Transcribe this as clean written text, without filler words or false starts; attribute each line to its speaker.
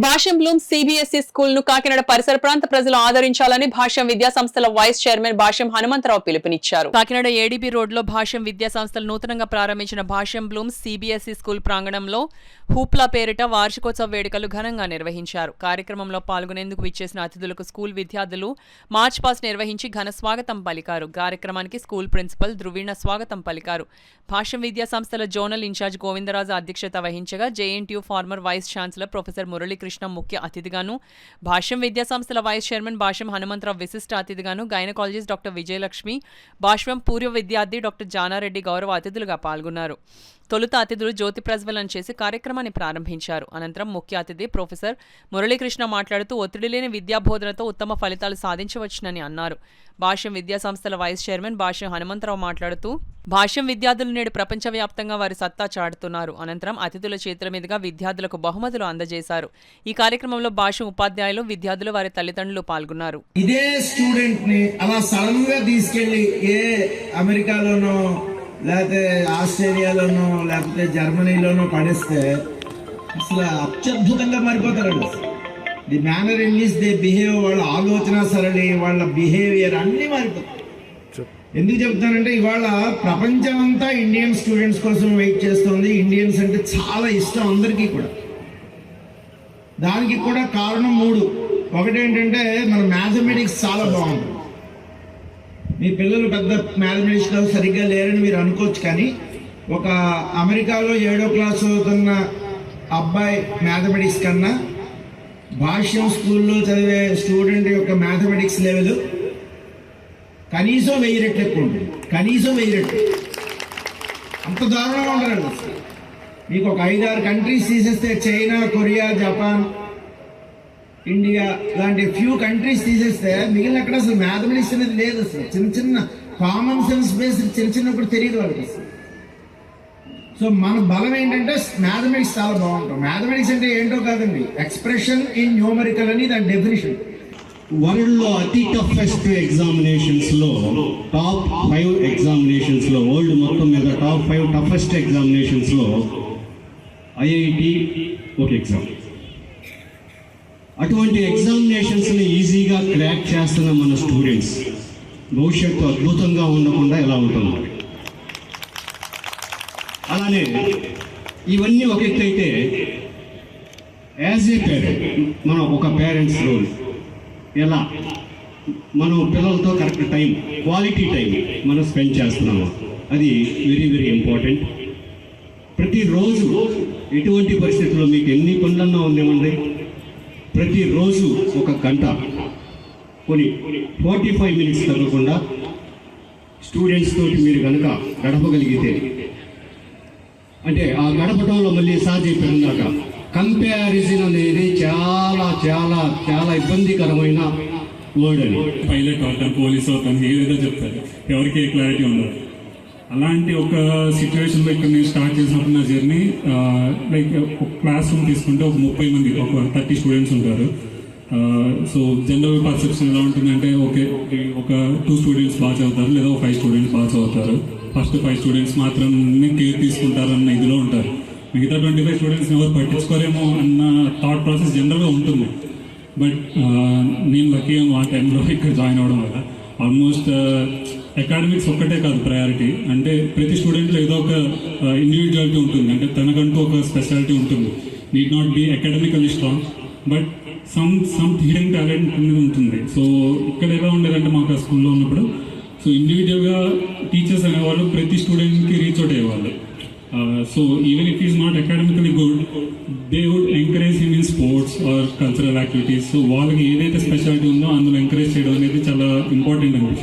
Speaker 1: భాష్యం Bloom CBSE school ను కాకినాడ పరిసర ప్రాంత ప్రజలు ఆదరించాలని భాష్యం విద్యా సంస్థల వైస్ చైర్మన్ భాష్యం హనుమంతరావు పిలుపునిచ్చారు. కాకినాడ ఏడీబీ రోడ్లో భాష్యం విద్యా సంస్థలు నూతనంగా ప్రారంభించిన భాష్యం బ్లూమ్ సిబిఎస్ఈ స్కూల్ ప్రాంగణంలో హూప్లా పేరిట వార్షికోత్సవ వేడుకలు ఘనంగా నిర్వహించారు. కార్యక్రమంలో పాల్గొనేందుకు విచ్చేసిన అతిథులకు స్కూల్ విద్యార్థులు మార్చ్ పాస్ట్ నిర్వహించి ఘన స్వాగతం పలికారు. కార్యక్రమానికి స్కూల్ ప్రిన్సిపల్ ధృవీణ స్వాగతం పలికారు. భాష్యం విద్యా సంస్థల జోనల్ ఇన్ఛార్జ్ గోవిందరాజు అధ్యక్షత వహించగా JNTU former vice chancellor professor Muralikrishna ముఖ్య అతిథిగాను, భాష్యం విద్యా సంస్థల వైస్ చైర్మన్ భాష్యం హనుమంతరావు విశిష్ట అతిథిగాను, గైనకాలజిస్ట్ డాక్టర్ విజయలక్ష్మి, భాష్యం పూర్వ విద్యార్థి డాక్టర్ జానారెడ్డి గౌరవ అతిథులుగా పాల్గొన్నారు. తొలుత అతిథులు జ్యోతి ప్రజ్వలన చేసి కార్యక్రమాన్ని ప్రారంభించారు. అనంతరం ముఖ్య అతిథి ప్రొఫెసర్ మురళీకృష్ణ మాట్లాడుతూ ఒత్తిడి లేని విద్యాబోధనతో ఉత్తమ ఫలితాలు సాధించవచ్చునని అన్నారు. భాష్యం విద్యా సంస్థల వైస్ చైర్మన్ భాష్యం హనుమంతరావు మాట్లాడుతూ భాష్యం విద్యార్థులు నేడు ప్రపంచవ్యాప్తంగా వారి సత్తా చాటుతున్నారు. అనంతరం అతిథుల చేతుల మీదుగా విద్యార్థులకు బహుమతులు అందజేశారు. ఈ కార్యక్రమంలో భాష్యం ఉపాధ్యాయులు, విద్యార్థులు, వారి తల్లిదండ్రులు పాల్గొన్నారు.
Speaker 2: ఇదే స్టూడెంట్ ని అలా సడన్ గా తీసుకెళ్లి ఏ అమెరికాలోనో లేకపోతే ఆస్ట్రేలియాలోనో లేకపోతే జర్మనీలోనో పడేస్తే అసలు అత్యద్భుతంగా మారిపోతారండి. The manner in which they behave, వాళ్ళ ఆలోచన సరళి, వాళ్ళ బిహేవియర్ అన్నీ మారిపోతాయి. ఎందుకు చెప్తానంటే ఇవాళ ప్రపంచం అంతా ఇండియన్ స్టూడెంట్స్ కోసం వెయిట్ చేస్తుంది. ఇండియన్స్ అంటే చాలా ఇష్టం అందరికీ కూడా. దానికి కూడా కారణం 3. ఒకటేంటంటే మన మ్యాథమెటిక్స్ చాలా బాగుంటుంది. మీ పిల్లలు పెద్ద మ్యాథమెటిక్స్లో సరిగ్గా లేరని మీరు అనుకోవచ్చు, కానీ ఒక అమెరికాలో 7వ క్లాస్ చదువుతున్న అబ్బాయి మ్యాథమెటిక్స్ కన్నా భాష్యం స్కూల్లో చదివే స్టూడెంట్ యొక్క మ్యాథమెటిక్స్ లెవెల్ కనీసం 1000 రెట్లు ఎక్కువ ఉంటుంది. కనీసం 1000 రెట్లు. అంత దారుణంగా ఉంటారండి. మీకు ఒక 5-6 కంట్రీస్ తీసేస్తే చైనా, కొరియా, జపాన్, ఇండియా లాంటి ఫ్యూ కంట్రీస్ తీసేస్తే మిగిలిన అక్కడ అసలు మ్యాథమెటిక్స్ అనేది లేదు. అసలు చిన్న చిన్న కామన్ సెన్స్ బేస్డ్ చిన్న కూడా తెలియదు వాళ్ళకి అసలు. సో మన బలం ఏంటంటే మ్యాథమెటిక్స్ చాలా బాగుంటాం. మ్యాథమెటిక్స్ అంటే ఏంటో కాదండి, ఎక్స్ప్రెషన్ ఇన్ న్యూమరికల్ అని దాని డెఫినేషన్.
Speaker 3: వరల్డ్ లో అతి టఫెస్ట్ ఎగ్జామినేషన్స్ లో టాప్ 5 ఎగ్జామినేషన్స్ లో, వరల్డ్ మొత్తం మీద టాప్ 5 టఫెస్ట్ ఎగ్జామినేషన్స్ లో ఐఐటి ఒక ఎగ్జామ్. అటువంటి ఎగ్జామినేషన్స్ని ఈజీగా క్రాక్ చేస్తున్న మన స్టూడెంట్స్ భవిష్యత్తు అద్భుతంగా ఉండకుండా ఎలా ఉంటుంది. అలానే ఇవన్నీ ఒక ఎత్తు అయితే, యాజ్ ఏ పేరెంట్ మనం ఒక పేరెంట్స్ రోల్ ఎలా మనం పిల్లలతో కరెక్ట్ టైం, క్వాలిటీ టైం మనం స్పెండ్ చేస్తున్నాము, అది వెరీ వెరీ ఇంపార్టెంట్. ప్రతిరోజు ఎటువంటి పరిస్థితుల్లో మీకు ఎన్ని పనులన్నా ఉండేవండి, ప్రతిరోజు 1 గంట కొన్ని 45 మినిట్స్ తగ్గకుండా స్టూడెంట్స్ తోటి మీరు కనుక గడపగలిగితే, అంటే ఆ గడపడంలో మళ్ళీ సాధ్యపడినాక కంపారిజన్ అనేది చాలా చాలా చాలా ఇబ్బందికరమైన వర్డ్ అని.
Speaker 4: పైలట్ అవుతాను, పోలీస్ అవుతాను, ఏదేదో చెప్తారు, ఎవరికి ఏ క్లారిటీ ఉండదు. అలాంటి ఒక సిచ్యువేషన్లో ఇక్కడ నేను స్టార్ట్ చేసినప్పుడు నా జర్నీ, లైక్ ఒక క్లాస్ రూమ్ తీసుకుంటే ఒక 30 మంది, ఒక 30 స్టూడెంట్స్ ఉంటారు. సో జనరల్ పర్సెప్షన్ ఎలా ఉంటుందంటే, ఒక 2 స్టూడెంట్స్ బాగా చదువుతారు, లేదా ఒక 5 స్టూడెంట్స్ బాగా చదువుతారు, ఫస్ట్ 5 స్టూడెంట్స్ మాత్రమే కేర్ తీసుకుంటారన్న ఇదిలో ఉంటారు. మిగతా 25 స్టూడెంట్స్ ఎవరు పట్టించుకోరేమో అన్న థాట్ ప్రాసెస్ జనరల్గా ఉంటుంది. బట్ నేను లక్కీ ఆ టైంలో ఇక్కడ జాయిన్ అవ్వడం వల్ల ఆల్మోస్ట్ అకాడమిక్స్ ఒక్కటే కాదు ప్రయారిటీ, అంటే ప్రతి స్టూడెంట్లో ఏదో ఒక ఇండివిజువాలిటీ ఉంటుంది, అంటే తనకంటూ ఒక స్పెషాలిటీ ఉంటుంది. Need not be academically strong, but some hidden talent అనేది ఉంటుంది. సో ఇక్కడ ఎలా ఉండేదంటే మాకు ఆ స్కూల్లో ఉన్నప్పుడు, సో ఇండివిజువల్గా టీచర్స్ అనేవాళ్ళు ప్రతి స్టూడెంట్కి రీచ్ అవుట్ అయ్యేవాళ్ళు. So even if is not academically good, they would encourage him in sports or cultural activities. So వాళ్ళకి ఏదైతే స్పెషాలిటీ ఉందో అందులో ఎంకరేజ్ చేయడం అనేది చాలా ఇంపార్టెంట్ అనిపించింది.